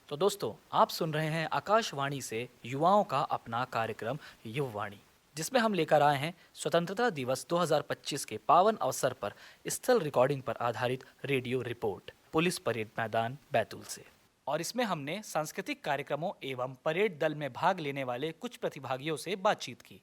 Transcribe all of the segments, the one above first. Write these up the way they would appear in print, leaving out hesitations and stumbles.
तो दोस्तों, आप सुन रहे हैं आकाशवाणी से युवाओं का अपना कार्यक्रम युववाणी, जिसमें हम लेकर आए हैं स्वतंत्रता दिवस 2025 के पावन अवसर पर स्थल रिकॉर्डिंग पर आधारित रेडियो रिपोर्ट पुलिस परेड मैदान बैतूल से। और इसमें हमने सांस्कृतिक कार्यक्रमों एवं परेड दल में भाग लेने वाले कुछ प्रतिभागियों से बातचीत की।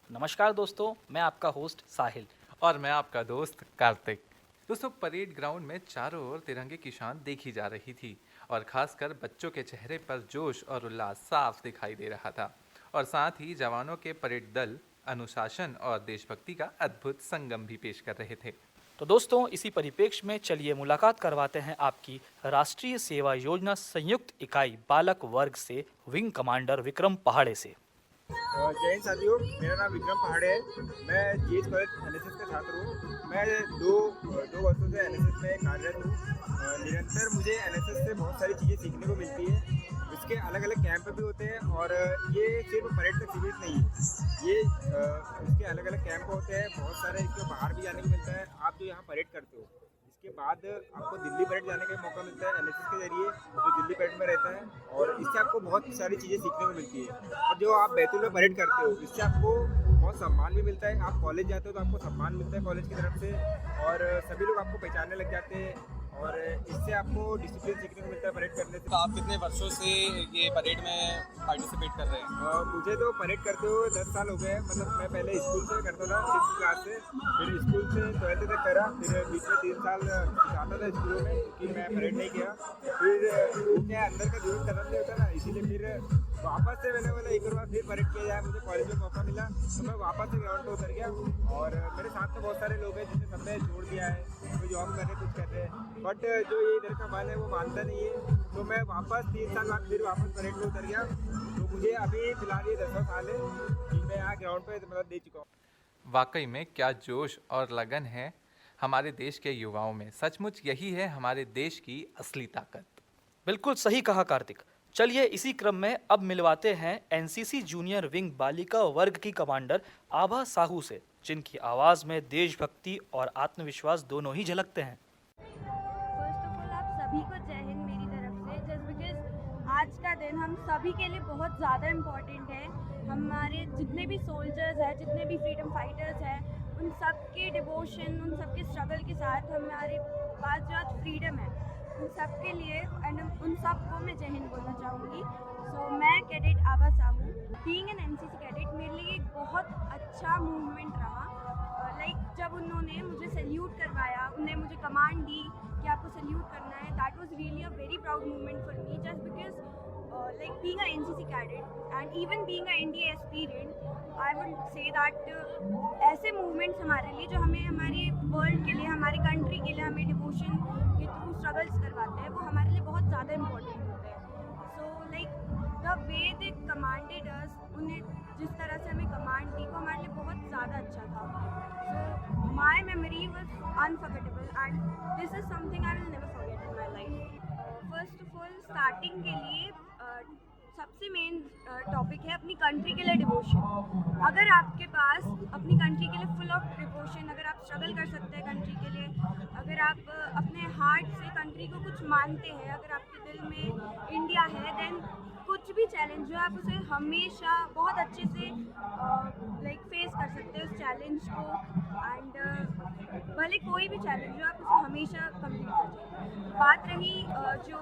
नमस्कार दोस्तों, मैं आपका होस्ट साहिल। और मैं आपका दोस्त कार्तिक। दोस्तों, परेड ग्राउंड में चारों ओर तिरंगे की शान देखी जा रही थी और खासकर बच्चों के चेहरे पर जोश और उल्लास साफ दिखाई दे रहा था। और साथ ही जवानों के परेड दल अनुशासन और देशभक्ति का अद्भुत संगम भी पेश कर रहे थे। तो दोस्तों, इसी परिप्रेक्ष्य में चलिए मुलाकात करवाते हैं आपकी राष्ट्रीय सेवा योजना संयुक्त इकाई बालक वर्ग से विंग कमांडर विक्रम पहाड़े से। जय हिंद साथियों, मेरा नाम विक्रम पहाड़े है। मैं जीएस कॉलेज एनएसएस का छात्र हूँ। मैं दो वर्षों से एनएसएस में कार्यरत हूँ। निरंतर मुझे एनएसएस से बहुत सारी चीज़ें सीखने को मिलती है। इसके अलग अलग कैंप भी होते हैं और ये सिर्फ परेड तक सीमित नहीं है। ये इसके अलग अलग कैंप होते हैं, बहुत सारे इसके बाहर भी जाने को मिलता है। आप जो यहाँ परेड करते हो, इसके बाद आपको दिल्ली परेड जाने का मौका मिलता है एनएसएस के जरिए, जो दिल्ली परेड में रहता है, और इससे आपको बहुत सारी चीज़ें सीखने को मिलती है। और जो आप बैतूल में परेड करते हो, इससे आपको बहुत सम्मान भी मिलता है। आप कॉलेज जाते हो तो आपको सम्मान मिलता है कॉलेज की तरफ से, और सभी लोग आपको पहचानने लग जाते हैं, और इससे आपको डिसिप्लिन सीखने को मिलता है परेड करने से। तो आप कितने वर्षों से ये परेड में पार्टिसिपेट कर रहे हैं? मुझे तो परेड करते हुए 10 साल हो गए हैं। मतलब मैं पहले स्कूल से करता था, 6th क्लास से, फिर स्कूल से 12th तक करा, फिर बीच में 3 साल सिखाता था स्कूलों में, क्योंकि मैं परेड नहीं किया। फिर वो क्या अंदर का जीवन खत्म नहीं होता ना, इसीलिए फिर वापस से मैंने बोला एक बार फिर परेड किया जाए। मुझे कॉलेज में मौका मिला तो मैं वापस से ग्राउंड पर उतर गया। और मेरे साथ तो बहुत सारे लोग हैं जिन्हें सबने छोड़ दिया है, कोई जॉब कर रहे, कुछ कर रहे हैं, बट जो ये इधर का मन है वो मानता नहीं है। तो मैं वापस 3 साल बाद फिर वापस परेड में उतर गया। तो मुझे अभी फिलहाल ये 10वां साल है कि मैं यहाँ ग्राउंड पे मतलब दे चुका हूँ। वाकई में क्या जोश और लगन है हमारे देश के युवाओं में। सचमुच यही है हमारे देश की असली ताकत। बिल्कुल सही कहा कार्तिक। चलिए इसी क्रम में अब मिलवाते हैं एनसीसी जूनियर विंग बालिका वर्ग की कमांडर आभा साहू से, जिनकी आवाज में देशभक्ति और आत्मविश्वास दोनों ही झलकते हैं। फर्स्ट ऑफ ऑल आप सभी को जय हिंद मेरी तरफ से। जस्ट बिकॉज आज का दिन हम सभी के लिए बहुत ज़्यादा इम्पोर्टेंट है। हमारे जितने भी सोल्जर्स हैं, जितने भी फ्रीडम फाइटर्स हैं, उन सब के डिवोशन, उन सब के स्ट्रगल के साथ हमारे पास जो आज फ्रीडम है, उन सब के लिए एंड उन सब को मैं जय हिंद बोलना चाहूँगी। सो मैं cadet Abha Sahu, being an NCC cadet मेरे लिए एक बहुत अच्छा मूवमेंट रहा। लाइक जब उन्होंने मुझे सैल्यूट करवाया, उन्हें मुझे कमांड दी कि आपको सैल्यूट करना है, that was really a very proud movement for me. Just because like being a NCC cadet and even being a NDA aspirant, I would say that ऐसे movements हमारे लिए जो हमें हमारे वर्ल्ड के लिए, हमारे कंट्री के लिए, हमें डिवोशन के थ्रू स्ट्रगल्स करवाते हैं, वो हमारे लिए बहुत ज़्यादा इम्पोर्टेंट होते हैं। So like the way they commanded us, उन्हें जिस तरह से हमें कमांड दी, वो हमारे लिए बहुत ज़्यादा अच्छा था। So my memory was unforgettable and this is something I will never forget in my life. First of all starting के लिए सबसे मेन टॉपिक है अपनी कंट्री के लिए डिवोशन। अगर आपके पास अपनी कंट्री के लिए फुल ऑफ डिवोशन, अगर आप स्ट्रगल कर सकते हैं कंट्री के लिए, अगर आप अपने हार्ट से कंट्री को कुछ मानते हैं, अगर आपके दिल में इंडिया है, देन कुछ भी चैलेंज जो आप उसे हमेशा बहुत अच्छे से लाइक फेस कर सकते हैं उस चैलेंज को। एंड भले कोई भी चैलेंज हो, आप उसे हमेशा कंप्लीट कर सकते। बात रही जो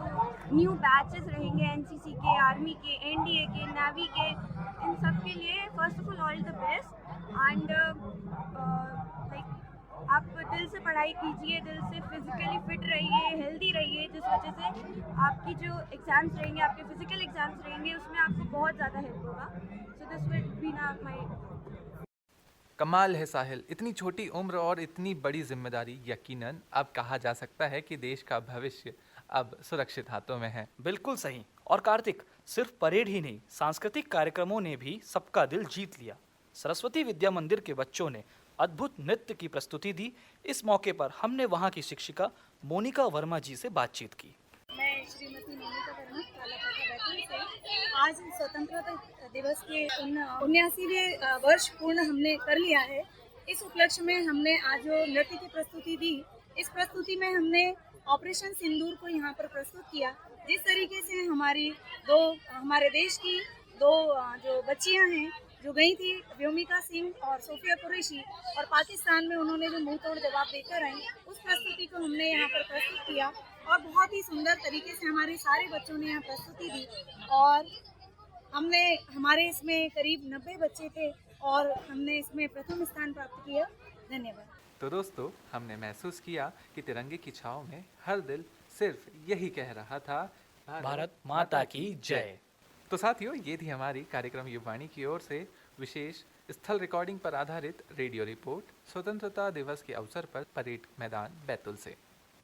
न्यू बैचेस रहेंगे एनसीसी के, आर्मी के, एनडीए के, नेवी के, इन सब के लिए first of all the best. And like आप दिल से पढ़ाई कीजिए, दिल से फिजिकली फिट रहिए, हेल्दी रहिए, जिस वजह से आपकी जो एग्ज़ाम्स रहेंगे, आपके फिजिकल एग्ज़ाम्स रहेंगे, उसमें आपको बहुत ज़्यादा हेल्प होगा। सो दिस विल बी ना माई। कमाल है साहिल, इतनी छोटी उम्र और इतनी बड़ी जिम्मेदारी। यकीनन अब कहा जा सकता है कि देश का भविष्य अब सुरक्षित हाथों में है। बिल्कुल सही। और कार्तिक, सिर्फ परेड ही नहीं, सांस्कृतिक कार्यक्रमों ने भी सबका दिल जीत लिया। सरस्वती विद्या मंदिर के बच्चों ने अद्भुत नृत्य की प्रस्तुति दी। इस मौके पर हमने वहाँ की शिक्षिका मोनिका वर्मा जी से बातचीत की। मैं श्रीमती मोनिका वर्मा कालापाटा बैतूल से। आज स्वतंत्रता दिवस के 79वें वर्ष पूर्ण हमने कर लिया है। इस उपलक्ष्य में हमने आज जो नृत्य की प्रस्तुति दी, इस प्रस्तुति में हमने ऑपरेशन सिंदूर को यहाँ पर प्रस्तुत किया। जिस तरीके से हमारे देश की दो जो बच्चियां हैं जो गई थी, व्योमिका सिंह और सोफिया कुरैशी, और पाकिस्तान में उन्होंने जो मुंह तोड़ जवाब देकर आई, उस प्रस्तुति को हमने यहाँ पर प्रस्तुत किया और बहुत ही सुंदर तरीके से हमारे सारे बच्चों ने यहाँ प्रस्तुति दी। और हमारे इसमें करीब 90 बच्चे थे और हमने इसमें प्रथम स्थान प्राप्त किया। धन्यवाद। तो दोस्तों, हमने महसूस किया कि तिरंगे की छाव में हर दिल सिर्फ यही कह रहा था, भारत माता की जय। तो साथियों, ये थी हमारी कार्यक्रम युववाणी की ओर से विशेष स्थल रिकॉर्डिंग पर आधारित रेडियो रिपोर्ट स्वतंत्रता दिवस के अवसर पर परेड मैदान बैतूल से।